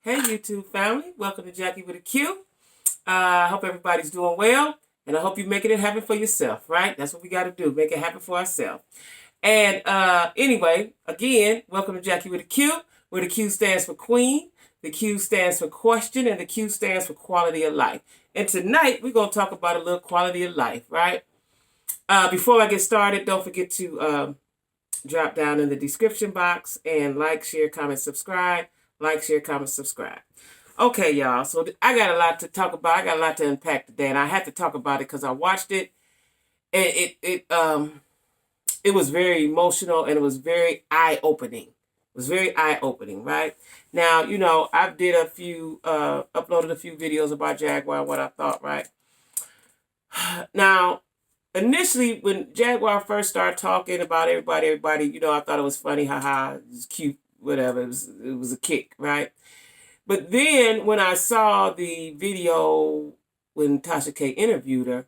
Hey YouTube family, welcome to Jacquie with a Q. I hope everybody's doing well, and I hope you're making it happen for yourself, right? That's what we got to do, make it happen for ourselves. And anyway, again, welcome to Jacquie with a Q, where the Q stands for Queen, the Q stands for Question, and the Q stands for Quality of Life. And tonight, we're going to talk about a little quality of life, right? Before I get started, don't forget to drop down in the description box and like, share, comment, subscribe. Like, share, comment, subscribe. Okay, y'all. So I got a lot to talk about. I got a lot to unpack today, and I had to talk about it because I watched it, and it was very emotional and it was very eye opening. It was very eye opening, right? Now, I did uploaded a few videos about Jaguar and what I thought, right? Now, initially, when Jaguar first started talking about everybody, I thought it was funny, haha, it was cute, whatever. It was a kick, right? But then when I saw the video when Tasha K interviewed her,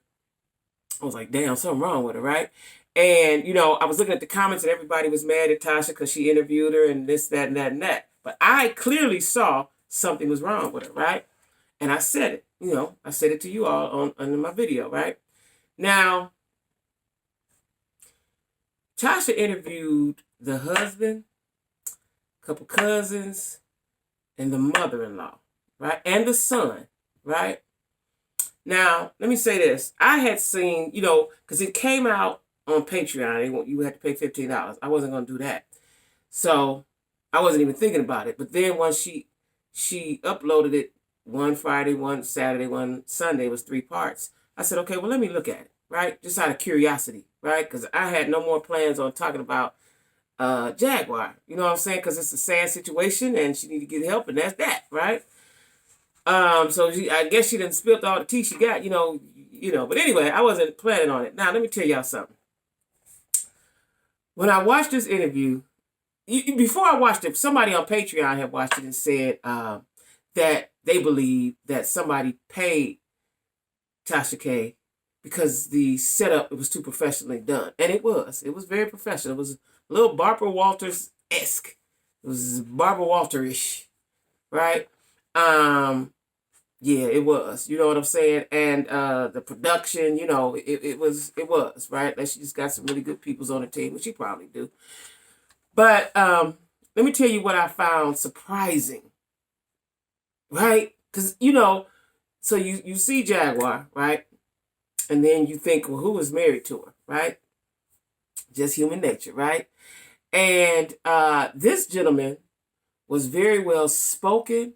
I was like, damn, something wrong with her, right? And, I was looking at the comments and everybody was mad at Tasha because she interviewed her and this, that, and that, and that. But I clearly saw something was wrong with her, right? And I said it, I said it to you all on my video, right? Now, Tasha interviewed the husband, a couple cousins, and the mother-in-law, right? And the son, right? Now, let me say this. I had seen, because it came out on Patreon. You had to pay $15. I wasn't going to do that. So I wasn't even thinking about it. But then once she uploaded it, one Friday, one Saturday, one Sunday, it was 3 parts. I said, okay, well, let me look at it, right? Just out of curiosity, right? Because I had no more plans on talking about Jaguar. You know what I'm saying? Because it's a sad situation and she need to get help, and that's that, right? So I guess she done spilled all the tea she got, But anyway, I wasn't planning on it. Now, let me tell y'all something. When I watched this interview, before I watched it, somebody on Patreon had watched it and said that they believe that somebody paid Tasha K because the setup, it was too professionally done. And it was. It was very professional. It was a little Barbara Walters-esque. It was Barbara Walter-ish, right? Yeah, it was. You know what I'm saying? And the production, it was, right? Like, she just got some really good peoples on the team, which she probably do. But let me tell you what I found surprising, right? Because, so you see Jaguar, right? And then you think, well, who was married to her, right? Just human nature, right? And this gentleman was very well spoken.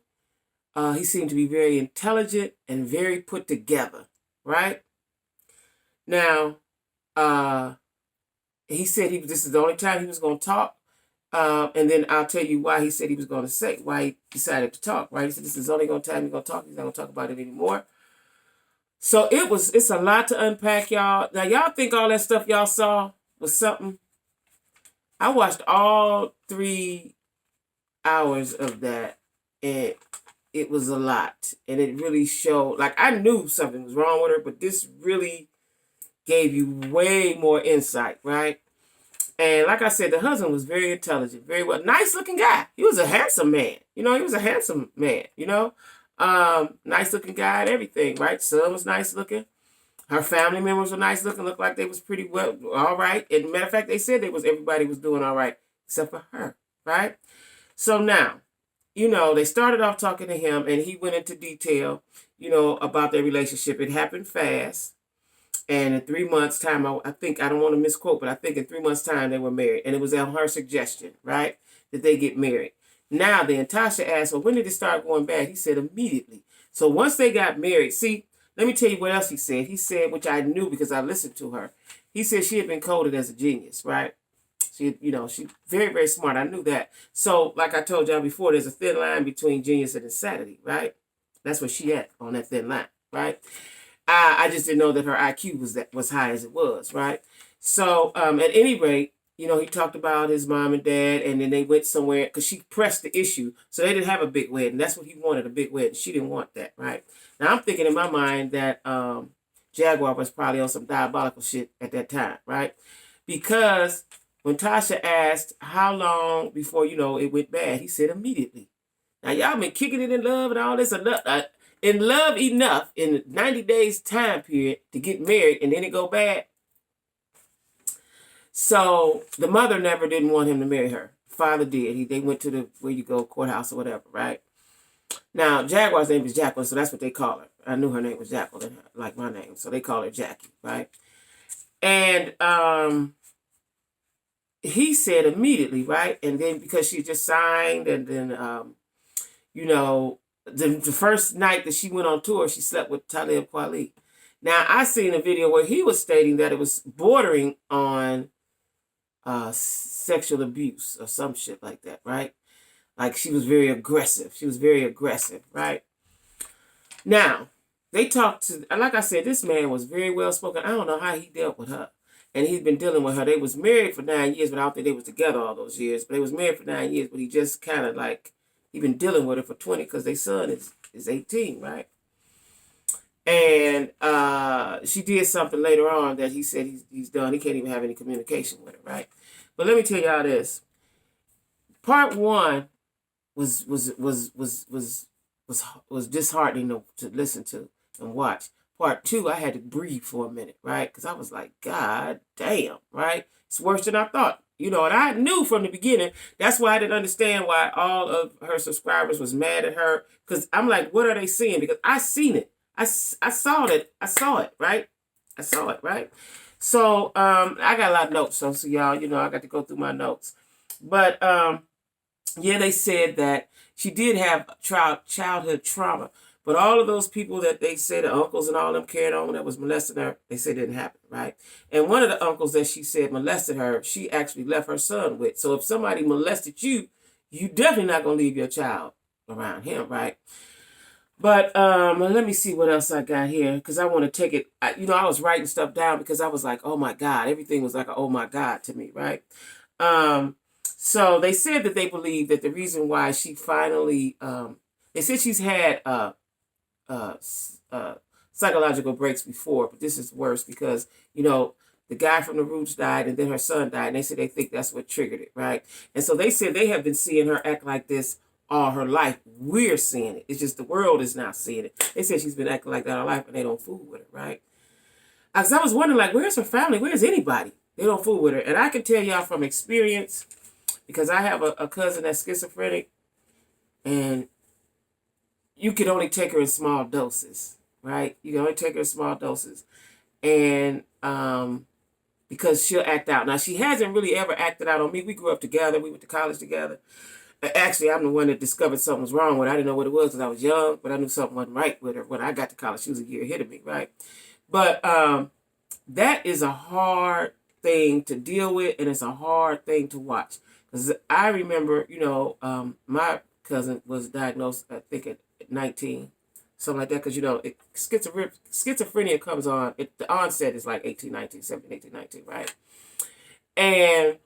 He seemed to be very intelligent and very put together, right? Now, he said this is the only time he was going to talk. And then I'll tell you why he said he was going to say, why he decided to talk, right? He said this is the only time he's going to talk. He's not going to talk about it anymore. So it's a lot to unpack, y'all. Now, y'all think all that stuff y'all saw was something? I watched all 3 hours of that, and it was a lot. And it really showed, like, I knew something was wrong with her, but this really gave you way more insight, right? And like I said, the husband was very intelligent, very well, nice looking guy. He was a handsome man. He was a handsome man, nice looking guy and everything, right? Son was nice looking. Her family members were nice looking, looked like they was pretty well, all right. And matter of fact, they said everybody was doing all right, except for her, right? So now, they started off talking to him, and he went into detail, about their relationship. It happened fast. And in 3 months' time, I think, I don't want to misquote, but I think in 3 months' time they were married. And it was on her suggestion, right, that they get married. Now then, Tasha asked, well, when did it start going bad? He said immediately. So once they got married, see, let me tell you what else he said. He said, which I knew because I listened to her. He said she had been coded as a genius, right? She, she's very, very smart. I knew that. So like I told y'all before, there's a thin line between genius and insanity, right? That's where she at, on that thin line, right? I just didn't know that her IQ was high as it was, right? So at any rate, he talked about his mom and dad, and then they went somewhere because she pressed the issue. So they didn't have a big wedding. That's what he wanted, a big wedding. She didn't want that, right? Now I'm thinking in my mind that Jaguar was probably on some diabolical shit at that time, right? Because when Tasha asked how long before, it went bad, he said immediately. Now, y'all been kicking it in love and all this enough, in love enough in 90 days time period to get married, and then it go bad. So the mother never didn't want him to marry her. Father did. They went to the where you go courthouse or whatever, right? Now Jaguar's name is Jacqueline, so that's what they call her. I knew her name was Jacqueline, like my name, so they call her Jacquie, right? And he said immediately, right? And then because she just signed, and then you know, the first night that she went on tour, she slept with Talib Kweli. Now I seen a video where he was stating that it was bordering on sexual abuse or some shit like that, right? Like she was very aggressive. She was very aggressive, right? Now, they talked to, like I said, this man was very well spoken. I don't know how he dealt with her. And he's been dealing with her. They was married for 9 years, but I don't think they was together all those years. But they was married for 9 years, but he just kind of like, he been dealing with her for 20 because their son is 18, right? And she did something later on that he said he's done. He can't even have any communication with her, right? But let me tell y'all this. Part one was disheartening to listen to and watch. Part two, I had to breathe for a minute, right? Because I was like, God damn, right? It's worse than I thought. You know, and I knew from the beginning. That's why I didn't understand why all of her subscribers was mad at her. Because I'm like, what are they seeing? Because I seen it. I saw it. I saw it, right? I saw it, right? So I got a lot of notes. So y'all, you know, I got to go through my notes. But yeah, they said that she did have childhood trauma. But all of those people that they say, the uncles and all them carried on that was molesting her, they said it didn't happen, right? And one of the uncles that she said molested her, she actually left her son with. So if somebody molested you, you definitely not going to leave your child around him, right? But let me see what else I got here, because I want to take it. I was writing stuff down because I was like, oh my God. Everything was like, oh my God to me, right? So they said that they believe that the reason why she finally, they said she's had psychological breaks before, but this is worse because, you know, the guy from the Roots died and then her son died, and they said they think that's what triggered it, right? And so they said they have been seeing her act like this all her life. We're seeing it. It's just the world is not seeing it. They said she's been acting like that all her life, and they don't fool with her, right? Because I was wondering, like, where's her family? Where's anybody? They don't fool with her. And I can tell y'all from experience, because I have a cousin that's schizophrenic, and you can only take her in small doses, right? You can only take her in small doses. And because she'll act out. Now, she hasn't really ever acted out on me. We grew up together. We went to college together. Actually, I'm the one that discovered something was wrong with her. I didn't know what it was because I was young, but I knew something wasn't right with her. When I got to college, she was a year ahead of me, right? But that is a hard thing to deal with, and it's a hard thing to watch. Because I remember, my cousin was diagnosed, I think, at 19, something like that. Because, schizophrenia comes on, the onset is like 18, 19, 17, 18, 19, right? And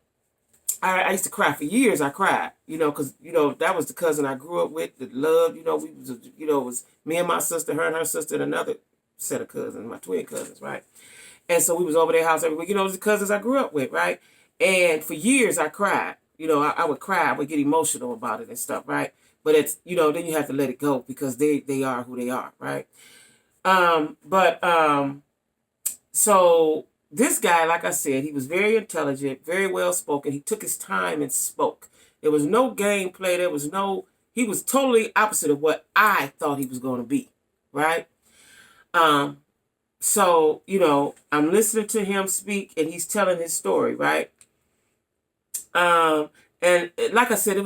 I used to cry for years. I cried, because, that was the cousin I grew up with, that loved, it was me and my sister, her and her sister, and another set of cousins, my twin cousins, right? And so we was over their house every week. It was the cousins I grew up with, right? And for years I cried. I would cry. I would get emotional about it and stuff, right? But it's, then you have to let it go because they are who they are, right? So this guy, like I said, he was very intelligent, very well spoken. He took his time and spoke. There was no gameplay. He was totally opposite of what I thought he was going to be, right? So, I'm listening to him speak and he's telling his story, right? And like I said,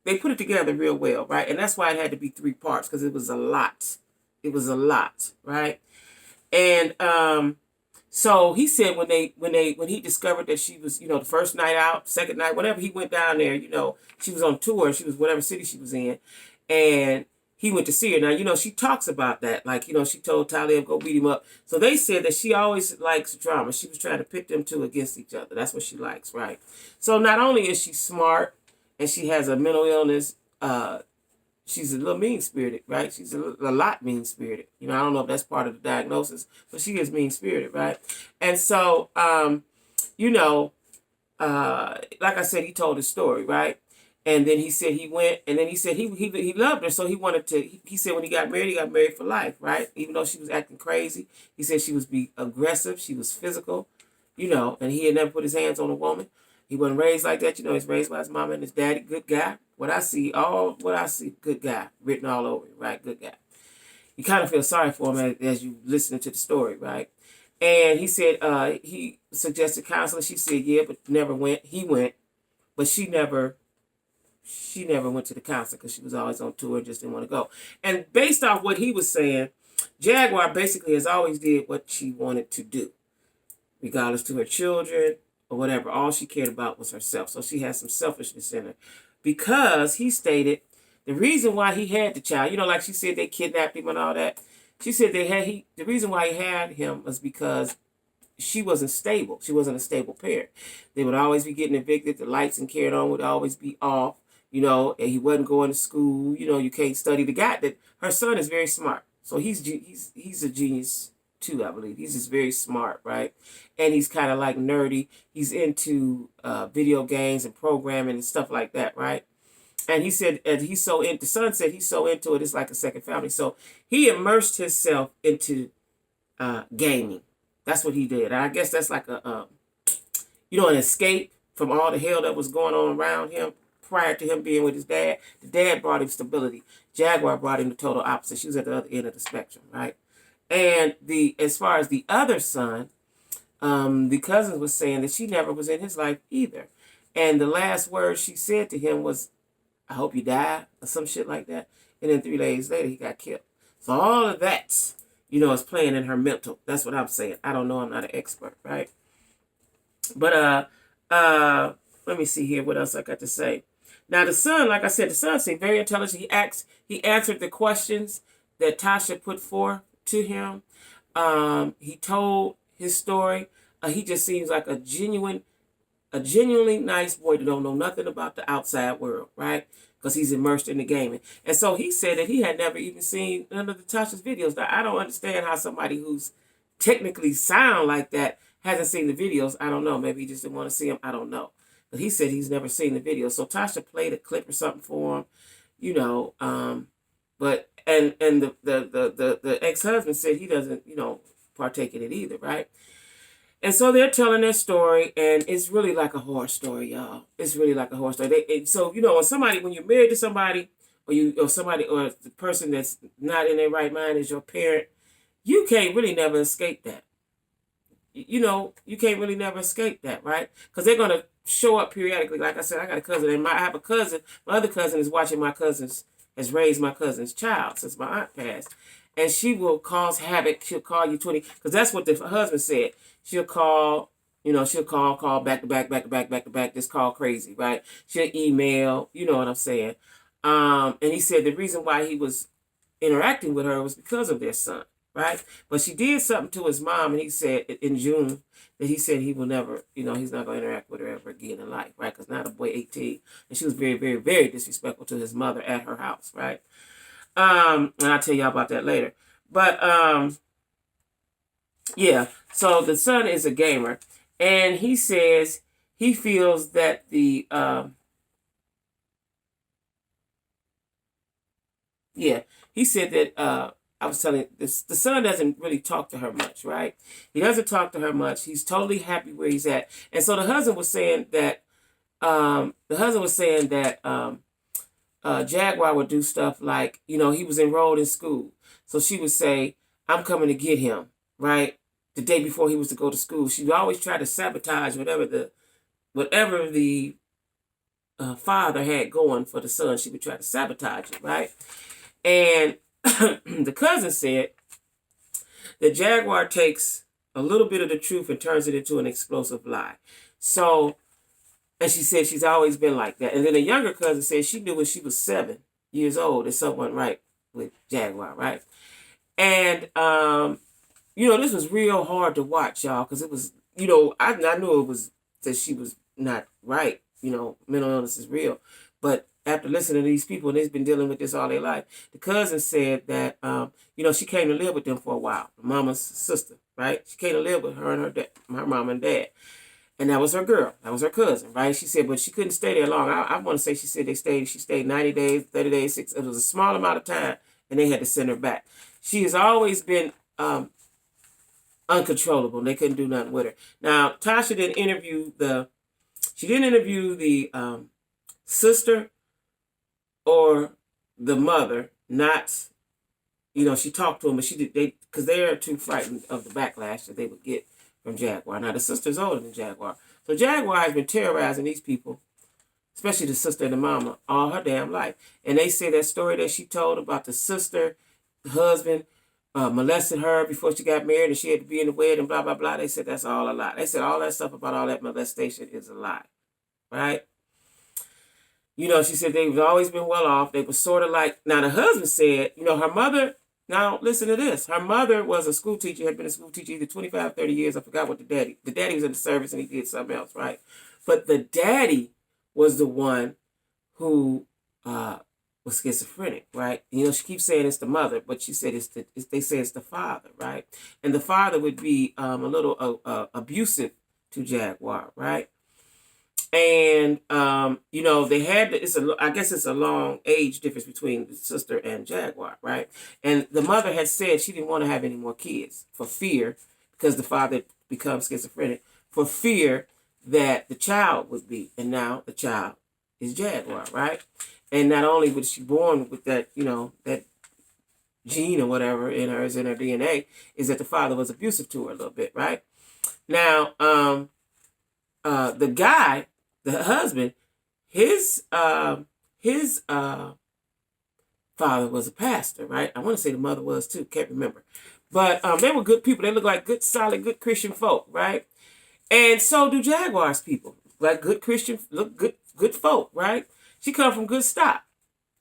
they put it together real well, right? And that's why it had to be 3 parts because it was a lot. It was a lot, right? And so he said when he discovered that she was, the first night out, second night, whenever he went down there, she was on tour. She was whatever city she was in, and he went to see her. Now, she talks about that. Like, she told Talib, go beat him up. So they said that she always likes drama. She was trying to pit them two against each other. That's what she likes, right? So not only is she smart and she has a mental illness, she's a little mean-spirited, right? She's a lot mean-spirited. I don't know if that's part of the diagnosis, but she is mean-spirited, right? And so, like I said, he told his story, right? And then he said he went, and then he said he loved her, so he wanted to. He said when he got married for life, right? Even though she was acting crazy, he said she was be aggressive, she was physical, and he had never put his hands on a woman. He wasn't raised like that, he's raised by his mama and his daddy, good guy. What I see, good guy, written all over him, right? Good guy. You kind of feel sorry for him as you listening to the story, right? And he said he suggested counseling. She said yeah, but never went. He went, but she never went to the concert because she was always on tour and just didn't want to go. And based off what he was saying, Jaguar basically has always did what she wanted to do, regardless to her children or whatever. All she cared about was herself. So she has some selfishness in her. Because he stated the reason why he had the child, like she said they kidnapped him and all that. She said the reason why he had him was because she wasn't stable. She wasn't a stable parent. They would always be getting evicted. The lights and carried on would always be off. And he wasn't going to school. You can't study. The guy that her son is very smart. So he's a genius too, I believe. He's just very smart, right? And he's kind of like nerdy. He's into video games and programming and stuff like that, right? And he said, the son said he's so into it, it's like a second family. So he immersed himself into gaming. That's what he did. And I guess that's like an escape from all the hell that was going on around him prior to him being with his dad. The dad brought him stability. Jaguar brought him the total opposite. She was at the other end of the spectrum, right? And as far as the other son, the cousin was saying that she never was in his life either. And the last word she said to him was, I hope you die, or some shit like that. And then 3 days later, he got killed. So all of that, is playing in her mental. That's what I'm saying. I don't know. I'm not an expert, right? But let me see here. What else I got to say? Now, the son, like I said, the son seemed very intelligent. He answered the questions that Tasha put forth to him. He told his story. He just seems like a genuinely nice boy that don't know nothing about the outside world, right? Because he's immersed in the gaming. And so he said that he had never even seen none of the Tasha's videos. Now, I don't understand how somebody who's technically sound like that hasn't seen the videos. I don't know. Maybe he just didn't want to see them. I don't know. But he said he's never seen the video. So Tasha played a clip or something for him, but the ex-husband said he doesn't, partake in it either, right? And so they're telling their story, and it's really like a horror story, y'all. It's really like a horror story. So when you're married to somebody, or the person that's not in their right mind is your parent, you can't really never escape that. You can't really never escape that, right? Because they're gonna show up periodically. Like I said, I got a cousin, and I have a cousin. My other cousin is watching has raised my cousin's child since my aunt passed. And she will cause havoc. She'll call you 20, because that's what the husband said. She'll call, call back to back, just call crazy, right? She'll email, you know what I'm saying? And he said the reason why he was interacting with her was because of their son, right? But she did something to his mom, and he said in June that he said he will never, he's not going to interact with her ever again in life, right? Because now the boy 18, and she was very, very, very disrespectful to his mother at her house, right? And I'll tell y'all about that later. But yeah, so the son is a gamer, and he says he feels that he said that I was telling this, the son doesn't really talk to her much, right? He doesn't talk to her much. He's totally happy where he's at. And so the husband was saying that Jaguar would do stuff like, he was enrolled in school. So she would say, I'm coming to get him, right? The day before he was to go to school. She would always try to sabotage whatever the father had going for the son. She would try to sabotage it, right? And the cousin said that Jaguar takes a little bit of the truth and turns it into an explosive lie. So, and she said she's always been like that. And then a younger cousin said she knew when she was 7 years old that something wasn't right with Jaguar, right? And, this was real hard to watch, y'all, because it was, I knew it was that she was not right. Mental illness is real. But after listening to these people, and they've been dealing with this all their life, the cousin said that, she came to live with them for a while, mama's sister, right? She came to live with her and her mom and dad. And that was her girl. That was her cousin, right? She said, but she couldn't stay there long. I want to say she said she stayed 90 days, 30 days, six. It was a small amount of time, and they had to send her back. She has always been uncontrollable. They couldn't do nothing with her. Now, Tasha didn't interview the sister or the mother. Not, she talked to them, but because they are too frightened of the backlash that they would get from Jaguar. Now, the sister's older than Jaguar. So Jaguar has been terrorizing these people, especially the sister and the mama, all her damn life. And they say that story that she told about the sister, the husband, molested her before she got married and she had to be in the wedding, blah, blah, blah. They said that's all a lie. They said all that stuff about all that molestation is a lie, right? She said they've always been well off. They were sort of like, now the husband said, her mother, now listen to this. Her mother was a school teacher, had been a school teacher either 25, 30 years. I forgot what the daddy was in the service and he did something else, right? But the daddy was the one who was schizophrenic, right? She keeps saying it's the mother, but she said they say it's the father, right? And the father would be a little abusive to Jaguar, right? And they had I guess it's a long age difference between the sister and Jaguar, right? And the mother had said she didn't want to have any more kids for fear, because the father becomes schizophrenic, for fear that the child would be. And now the child is Jaguar, right? And not only was she born with that, that gene or whatever in her DNA, is that the father was abusive to her a little bit, right? Now, the guy, the husband, his father was a pastor, right? I want to say the mother was too, can't remember. But they were good people. They look like good, solid, good Christian folk, right? And so do Jaguar's people, like good Christian, look good folk, right? She come from good stock.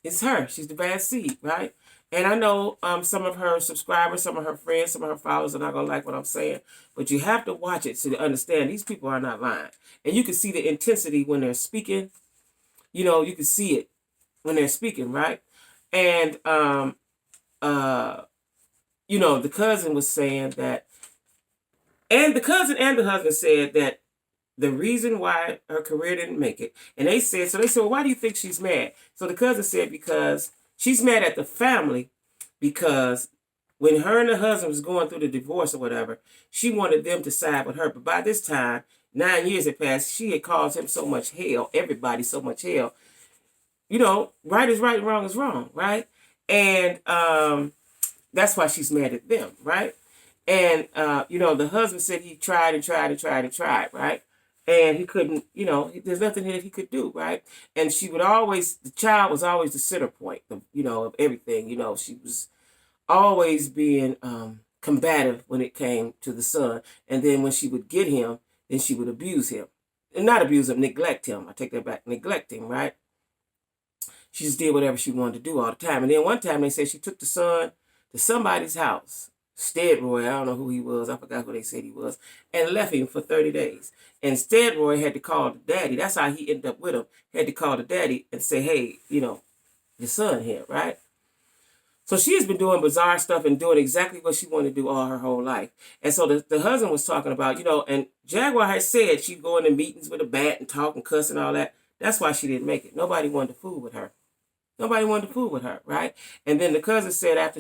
It's her. She's the bad seed, right? And I know some of her subscribers, some of her friends, some of her followers are not going to like what I'm saying. But you have to watch it to understand these people are not lying. And you can see the intensity when they're speaking. You can see it when they're speaking, right? And, the cousin was saying that, and the cousin and the husband said that the reason why her career didn't make it, and they said, well, why do you think she's mad? So the cousin said, because she's mad at the family, because when her and the husband was going through the divorce or whatever, she wanted them to side with her. But by this time, 9 years had passed, she had caused him so much hell, everybody so much hell. Right is right and wrong is wrong, right? And that's why she's mad at them, right? And, the husband said he tried and tried and tried and tried, right? And he couldn't, there's nothing that he could do, right? And the child was always the center point, of everything. She was always being combative when it came to the son. And then when she would get him, then she would abuse him. And not abuse him, neglect him. I take that back, neglect him, right? She just did whatever she wanted to do all the time. And then one time they said she took the son to somebody's house. Steadroy, I don't know who he was. I forgot who they said he was. And left him for 30 days. And Steadroy had to call the daddy. That's how he ended up with him. Had to call the daddy and say, hey, your son here, right? So she has been doing bizarre stuff and doing exactly what she wanted to do all her whole life. And so the husband was talking about, and Jaguar had said she'd go into meetings with a bat and talk and cuss and all that. That's why she didn't make it. Nobody wanted to fool with her. Nobody wanted to fool with her, right? And then the cousin said after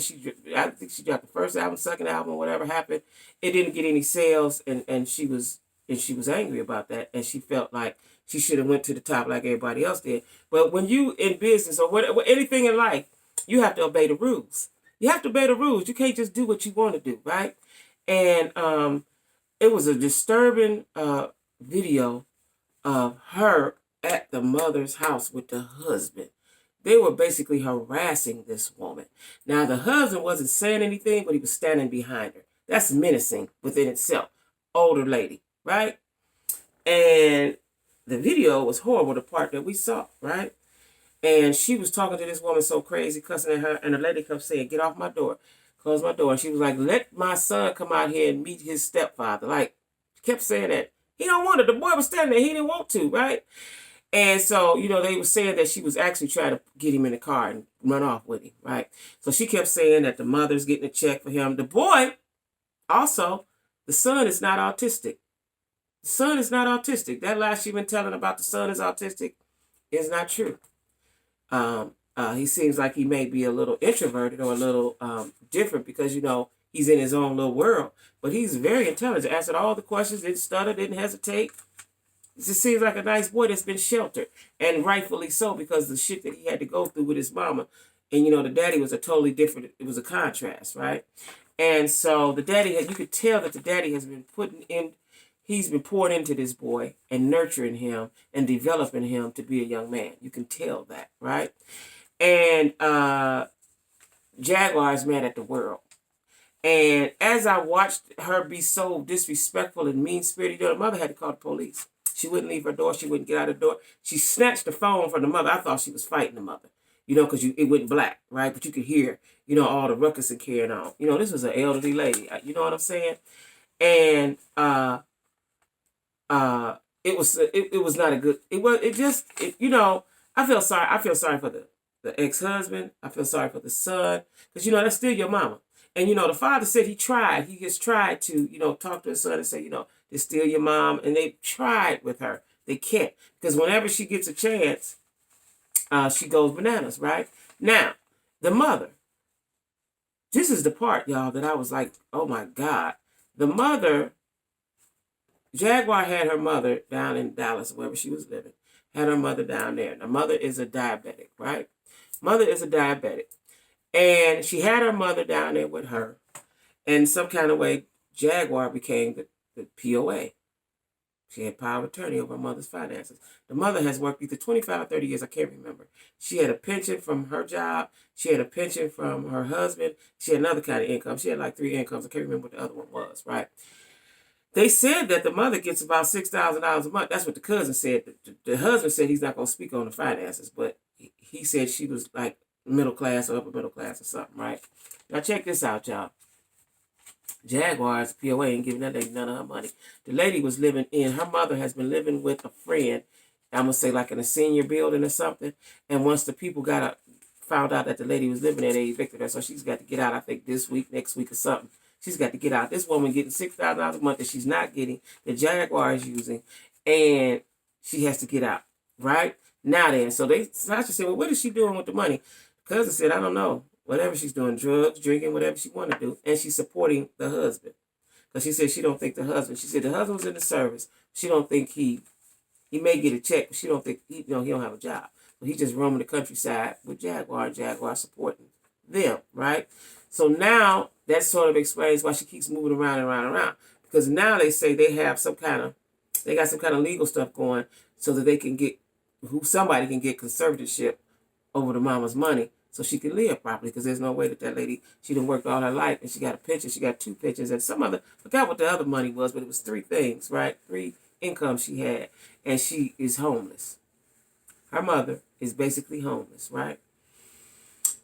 I think she dropped the first album, second album, whatever happened, it didn't get any sales, and she was angry about that, and she felt like she should have went to the top like everybody else did. But when you in business or anything in life, you have to obey the rules. You have to obey the rules. You can't just do what you want to do, right? And it was a disturbing video of her at the mother's house with the husband. They were basically harassing this woman. Now, the husband wasn't saying anything, but he was standing behind her. That's menacing within itself. Older lady, right? And the video was horrible, the part that we saw, right? And she was talking to this woman so crazy, cussing at her, and the lady kept saying, get off my door, close my door. And she was like, let my son come out here and meet his stepfather. Like, she kept saying that. He don't want it. The boy was standing there. He didn't want to, right? And so, they were saying that she was actually trying to get him in the car and run off with him, right? So she kept saying that the mother's getting a check for him. The boy, also, the son is not autistic. The son is not autistic. That lie she been telling about the son is autistic is not true. He seems like he may be a little introverted or a little different because, he's in his own little world. But he's very intelligent. Answered all the questions, didn't stutter, didn't hesitate. It just seems like a nice boy that's been sheltered. And rightfully so, because the shit that he had to go through with his mama. And, the daddy was a totally different, it was a contrast, right? And so the daddy, you could tell that the daddy has been he's been pouring into this boy and nurturing him and developing him to be a young man. You can tell that, right? And Jaguar is mad at the world. And as I watched her be so disrespectful and mean-spirited, the mother had to call the police. She wouldn't leave her door. She wouldn't get out of the door. She snatched the phone from the mother. I thought she was fighting the mother, because it went black, right? But you could hear, all the ruckus and carrying on. This was an elderly lady. You know what I'm saying? And it was not a good. I feel sorry. I feel sorry for the ex-husband. I feel sorry for the son, because that's still your mama. And the father said he has tried to talk to his son and say it's still your mom, and they tried with her. They can't, because whenever she gets a chance, she goes bananas, right? Now, the mother. This is the part, y'all, that I was like, oh my God. The mother, Jaguar had her mother down in Dallas, wherever she was living. Had her mother down there. Now, mother is a diabetic, right? Mother is a diabetic. And she had her mother down there with her. And some kind of way, Jaguar became the POA. She had power of attorney over her mother's finances. The mother has worked either 25 or 30 years, I can't remember. She had a pension from her job. She had a pension from her husband. She had another kind of income. She had like 3 incomes. I can't remember what the other one was, right? They said that the mother gets about $6,000 a month. That's what the cousin said. The husband said he's not going to speak on the finances, but he said she was like middle class or upper middle class or something, right? Now check this out, y'all. Jaguar's POA ain't giving that lady none of her money. The lady was her mother has been living with a friend, I'm going to say like in a senior building or something. And once the people found out that the lady was living there, they evicted her. So she's got to get out, I think this week, next week or something. She's got to get out. This woman getting $6,000 a month that she's not getting, the Jaguar is using, and she has to get out, right? Now then, so Tasha said, well, what is she doing with the money? Cousin said, I don't know. Whatever she's doing, drugs, drinking, whatever she want to do. And she's supporting the husband. Because she said she don't think the husband, she said the husband was in the service. She don't think he may get a check, but she don't think, he don't have a job. But he's just roaming the countryside with Jaguar, and Jaguar supporting them, right? So now that sort of explains why she keeps moving around and around and around. Because now they say they got some kind of legal stuff going so that somebody can get conservatorship over the mama's money so she can live properly, because there's no way that lady, she done worked all her life and she got a pension, she got 2 pensions and forgot what the other money was, but it was 3 things, right? 3 incomes she had, and she is homeless. Her mother is basically homeless, right?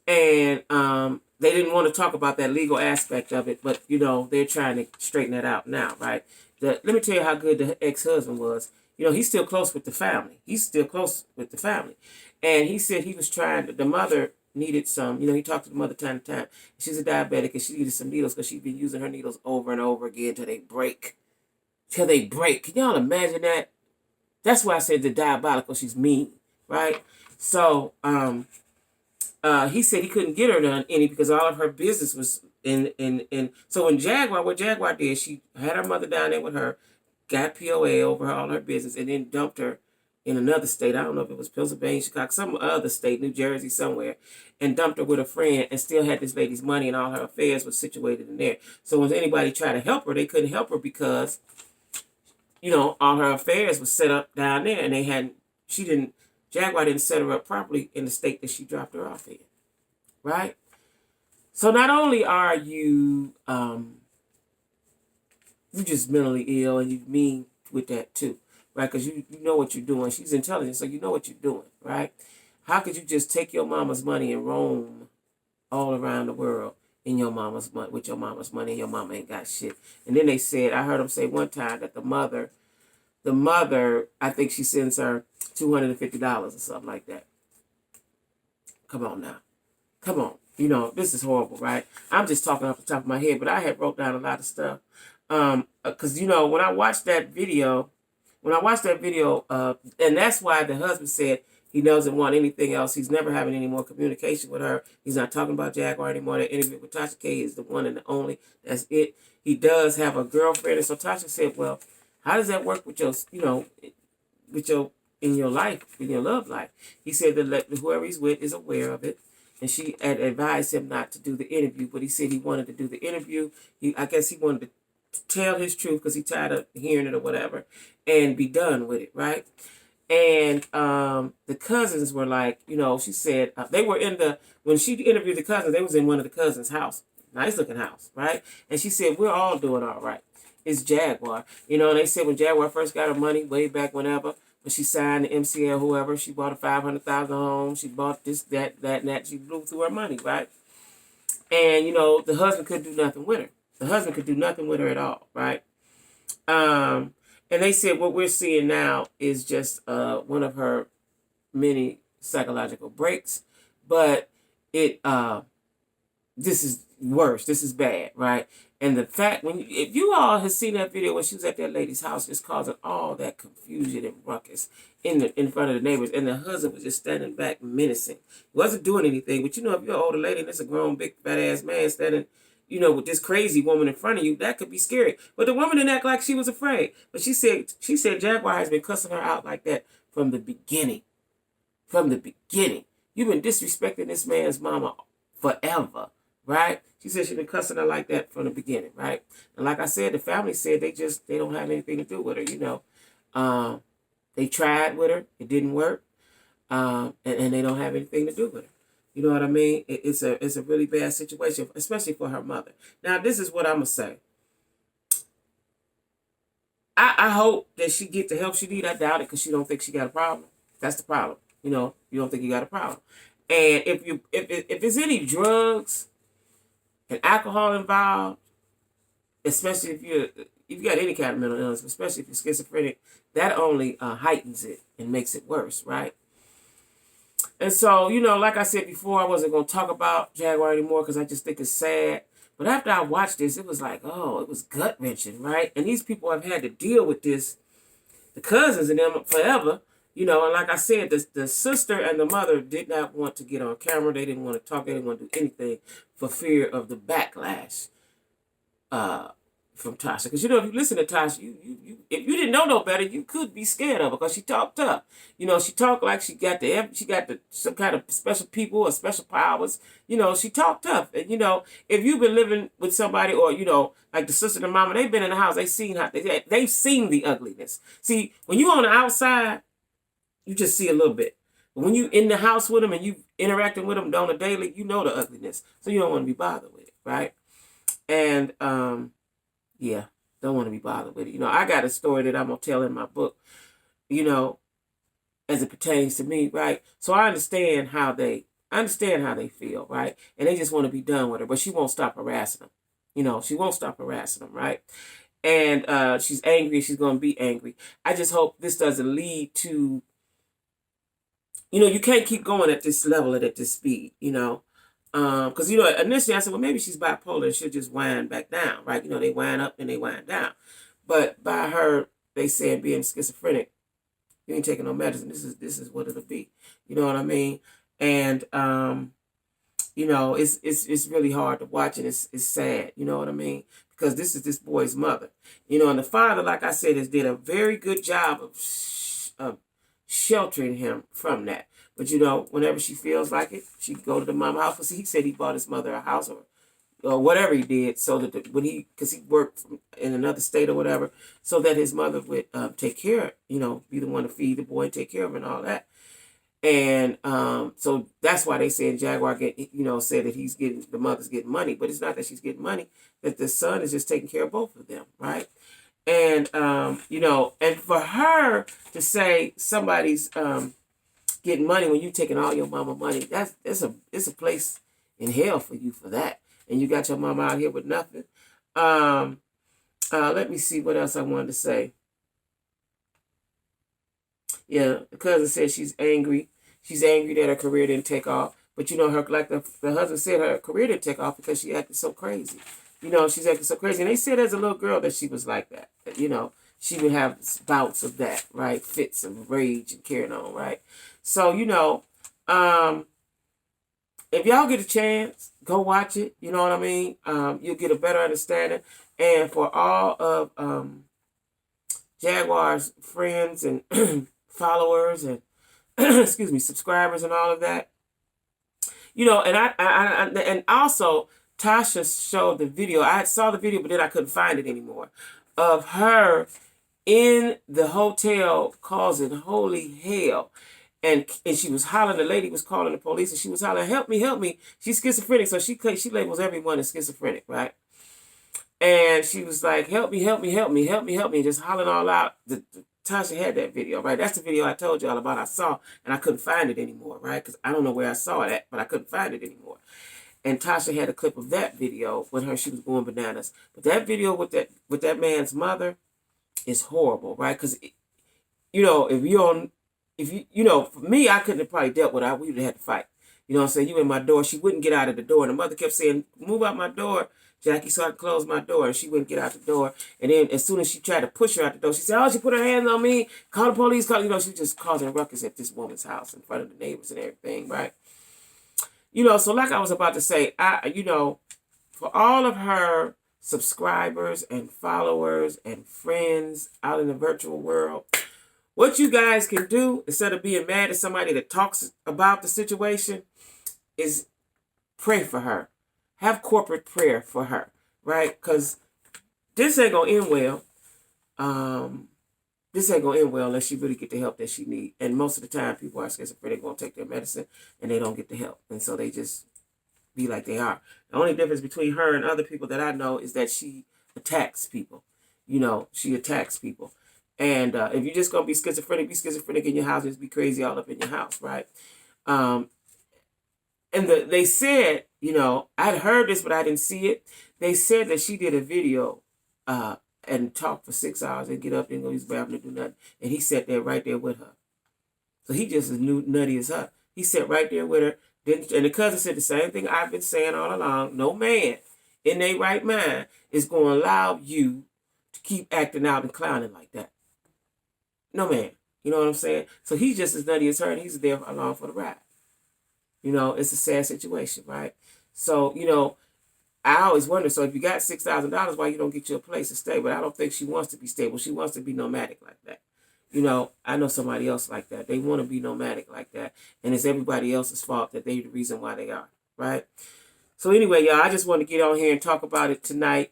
And they didn't want to talk about that legal aspect of it, but they're trying to straighten that out now, right? Let me tell you how good the ex-husband was. He's still close with the family. And he said he was the mother needed some, he talked to the mother time to time. She's a diabetic and she needed some needles because she'd been using her needles over and over again till they break. Can y'all imagine that? That's why I said the diabolical, she's mean, right? So, he said he couldn't get her done any because all of her business was so what Jaguar did, she had her mother down there with her, got POA over all her business, and then dumped her in another state. I don't know if it was Pennsylvania, Chicago, some other state, New Jersey, somewhere, and dumped her with a friend and still had this lady's money and all her affairs was situated in there. So when anybody tried to help her, they couldn't help her because, all her affairs was set up down there and Jaguar didn't set her up properly in the state that she dropped her off in, right? So not only are you just mentally ill and you mean with that too, right? Because you know what you're doing. She's intelligent, so you know what you're doing, right? How could you just take your mama's money and roam all around the world with your mama's money, and your mama ain't got shit? And then I heard them say one time that the mother, I think she sends her $250 or something like that. Come on now. Come on. This is horrible, right? I'm just talking off the top of my head, but I had wrote down a lot of stuff. Because when I watched that video, and that's why the husband said he doesn't want anything else. He's never having any more communication with her. He's not talking about Jaguar anymore. That interview with Tasha K is the one and the only. That's it. He does have a girlfriend, and so Tasha said, "Well, how does that work with your, with your in your life, in your love life?" He said that whoever he's with is aware of it, and she had advised him not to do the interview. But he said he wanted to do the interview. I guess he wanted to tell his truth because he tired of hearing it or whatever, and be done with it, right? And the cousins were like, she said they were when she interviewed the cousins, they was in one of the cousins' house, nice looking house, right? And she said, we're all doing all right. It's Jaguar. And they said when Jaguar first got her money way back whenever, when she signed the MCL, whoever, she bought a $500,000 home. She bought this, that, and that. She blew through her money, right? And, the husband couldn't do nothing with her. The husband could do nothing with her at all, right? And they said what we're seeing now is just one of her many psychological breaks. But this is worse. This is bad, right? And the fact, if you all have seen that video when she was at that lady's house, just causing all that confusion and ruckus in front of the neighbors, and the husband was just standing back menacing. He wasn't doing anything, but if you're an older lady and it's a grown, big, fat ass man standing, with this crazy woman in front of you, that could be scary. But the woman didn't act like she was afraid. But she said Jaguar has been cussing her out like that from the beginning. From the beginning. You've been disrespecting this man's mama forever, right? She said she's been cussing her like that from the beginning, right? And like I said, the family said they don't have anything to do with her, They tried with her. It didn't work. And they don't have anything to do with her. You know what I mean? It's a really bad situation, especially for her mother. Now, this is what I'm going to say. I hope that she get the help she need. I doubt it because she don't think she got a problem. That's the problem. You don't think you got a problem. And if there's any drugs and alcohol involved, especially if you got any kind of mental illness, especially if you're schizophrenic, that only heightens it and makes it worse, right? And so, like I said before, I wasn't going to talk about Jaguar anymore because I just think it's sad. But after I watched this, it was like, oh, it was gut-wrenching, right? And these people have had to deal with this, the cousins and them, forever. And like I said, the sister and the mother did not want to get on camera. They didn't want to talk. They didn't want to do anything for fear of the backlash from Tasha. Because, if you listen to Tasha, if you didn't know no better, you could be scared of her because she talked tough. She talked like she got some kind of special people or special powers. She talked tough. And, if you've been living with somebody or, like the sister and the mama, they've been in the house. They've seen the ugliness. See, when you're on the outside, you just see a little bit. But when you in the house with them and you interacting with them on a daily, you know the ugliness. So you don't want to be bothered with it, right? And, yeah, don't want to be bothered with it. I got a story that I'm going to tell in my book, as it pertains to me, right? So I understand how they feel, right? And they just want to be done with her, but she won't stop harassing them. She won't stop harassing them, right? And she's angry. She's going to be angry. I just hope this doesn't lead to, you can't keep going at this level and at this speed, because, initially I said, well, maybe she's bipolar and she'll just wind back down, right? They wind up and they wind down. But by her, they said being schizophrenic, you ain't taking no medicine. This is what it'll be. You know what I mean? And, it's really hard to watch and it's sad. You know what I mean? Because this is this boy's mother. And the father, like I said, has did a very good job of sheltering him from that. But, whenever she feels like it, she go to the mama house. Because he said he bought his mother a house or whatever he did so that because he worked in another state or whatever, so that his mother would take care of, be the one to feed the boy and take care of him and all that. And so that's why they said Jaguar said that the mother's getting money. But it's not that she's getting money, that the son is just taking care of both of them, right? And, and for her to say somebody's getting money when you taking all your mama money, it's a place in hell for you for that. And you got your mama out here with nothing. Let me see what else I wanted to say. Yeah, the cousin said she's angry. She's angry that her career didn't take off. But her, like the husband said, her career didn't take off because she acted so crazy. You know, she's acting so crazy. And they said as a little girl that she was like that. You know, she would have bouts of that, right? Fits of rage and carrying on, right? So, you know, if y'all get a chance, go watch it. You know what I mean? You'll get a better understanding. And for all of Jaguar's friends and followers and excuse me, subscribers and all of that, you know, and and also Tasha showed the video. I saw the video, but then I couldn't find it anymore, of her in the hotel causing holy hell. And she was hollering, the lady was calling the police, and she was hollering, help me, help me. She's schizophrenic, so she labels everyone as schizophrenic, right? And she was like, help me, help me, help me, help me, help me, just hollering all out. Tasha had that video, right? That's the video I told y'all about I saw, and I couldn't find it anymore, right? Because I don't know where I saw it at, but I couldn't find it anymore. And Tasha had a clip of that video with her, she was going bananas. But that video with that man's mother is horrible, right? Because, you know, you know, for me, I couldn't have probably dealt with her. We would have had to fight. You know what I'm saying? You in my door. She wouldn't get out of the door. And the mother kept saying, move out my door, Jacquie, so I can close my door. And she wouldn't get out the door. And then as soon as she tried to push her out the door, she said, oh, she put her hands on me. Call the police. You know, she was just causing a ruckus at this woman's house in front of the neighbors and everything, right? You know, so like I was about to say, you know, for all of her subscribers and followers and friends out in the virtual world, what you guys can do, instead of being mad at somebody that talks about the situation, is pray for her. Have corporate prayer for her, right? Because this ain't going to end well. This ain't going to end well unless she really get the help that she needs. And most of the time, people are schizophrenic, going to take their medicine, and they don't get the help. And so they just be like they are. The only difference between her and other people that I know is that she attacks people. You know, she attacks people. And if you're just going to be schizophrenic in your house, just be crazy all up in your house, right? And they said, you know, I'd heard this, but I didn't see it. They said that she did a video and talked for 6 hours and get up and go use the bathroom and do nothing. And he sat there right there with her. So he just as nutty as her. He sat right there with her. And the cousin said the same thing I've been saying all along. No man in their right mind is going to allow you to keep acting out and clowning like that. No man. You know what I'm saying? So he's just as nutty as her, and he's there along for the ride. You know, it's a sad situation, right? So, you know, I always wonder, so if you got $6,000, why you don't get you a place to stay? But I don't think she wants to be stable. She wants to be nomadic like that. You know, I know somebody else like that. They want to be nomadic like that. And it's everybody else's fault that they're the reason why they are, right? So anyway, y'all, I just want to get on here and talk about it tonight.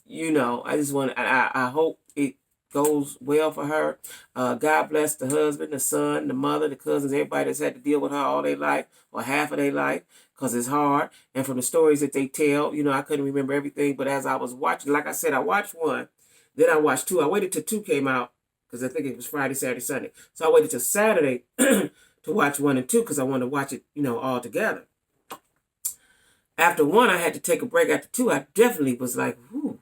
You know, I just want to, I hope it goes well for her. God bless the husband, the son, the mother, the cousins, everybody that's had to deal with her all their life or half of their life, because it's hard. And from the stories that they tell, you know, I couldn't remember everything, but as I was watching, like I said, I watched one, then I watched two. I waited till two came out because I think it was Friday, Saturday, Sunday. So I waited till Saturday to watch 1 and 2 because I wanted to watch it, you know, all together. After 1, I had to take a break. After 2, I definitely was like, whoo,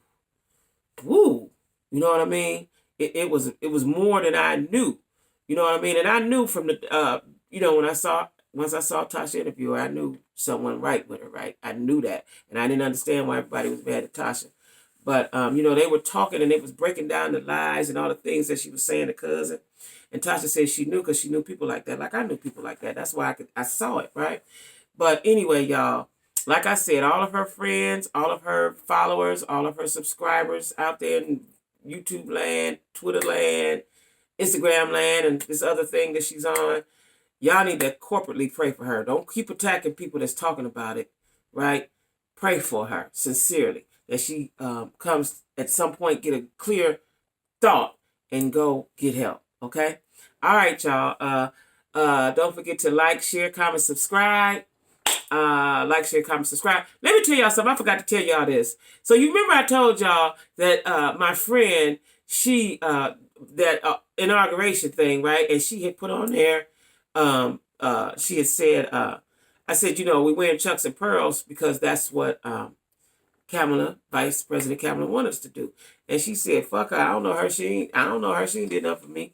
whoo. You know what I mean? It was more than I knew. You know what I mean? And I knew from the, you know, once I saw Tasha interview her, I knew someone right with her, right? I knew that. And I didn't understand why everybody was mad at Tasha. But, you know, they were talking and they was breaking down the lies and all the things that she was saying to cousin. And Tasha said she knew because she knew people like that. Like I knew people like that. That's why I saw it, right? But anyway, y'all, like I said, all of her friends, all of her followers, all of her subscribers out there in YouTube land, Twitter land, Instagram land, and this other thing that she's on, y'all need to corporately pray for her. Don't keep attacking people that's talking about it, right? Pray for her, sincerely, that she comes at some point, get a clear thought, and go get help, okay? All right, y'all. Don't forget to like, share, comment, subscribe. Like, share, comment, subscribe. Let me tell y'all something. I forgot to tell y'all this. So you remember I told y'all that my friend, she, that inauguration thing, right? And she had put on there, she had said, I said, you know, we wearing Chucks and Pearls because that's what Kamala, Vice President Kamala, wanted us to do. And she said, fuck her. I don't know her. She ain't did nothing for me.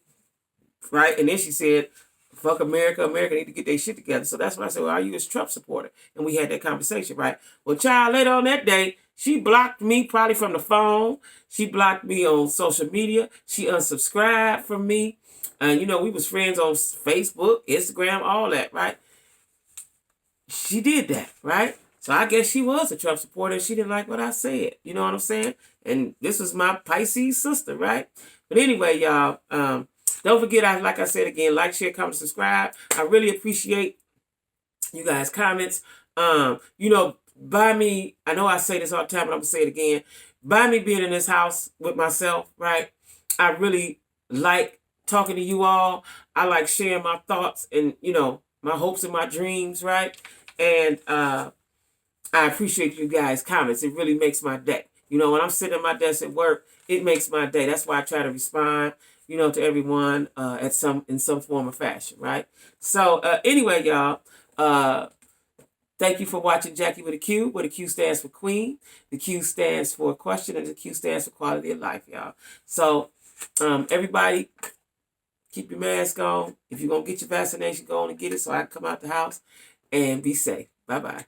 Right? And then she said, fuck America. America need to get their shit together. So that's when I said, well, are you a Trump supporter? And we had that conversation, right? Well, child, later on that day, She blocked me probably from the phone. She blocked me on social media. She unsubscribed from me. And, you know, we was friends on Facebook, Instagram, all that, right? She did that, right? So I guess she was a Trump supporter. She didn't like what I said. You know what I'm saying? And this was my Pisces sister, right? But anyway, y'all, don't forget, like I said again, like, share, comment, subscribe. I really appreciate you guys' comments. You know, by me, I know I say this all the time, but I'm going to say it again. By me being in this house with myself, right? I really like talking to you all. I like sharing my thoughts and, you know, my hopes and my dreams, right? And I appreciate you guys' comments. It really makes my day. You know, when I'm sitting at my desk at work, it makes my day. That's why I try to respond, you know, to everyone in some form or fashion, right? So anyway, y'all, thank you for watching Jackie with a Q, where the Q stands for Queen, the Q stands for question, and the Q stands for quality of life, y'all. So everybody, keep your mask on. If you're going to get your vaccination, go on and get it so I can come out the house and be safe. Bye-bye.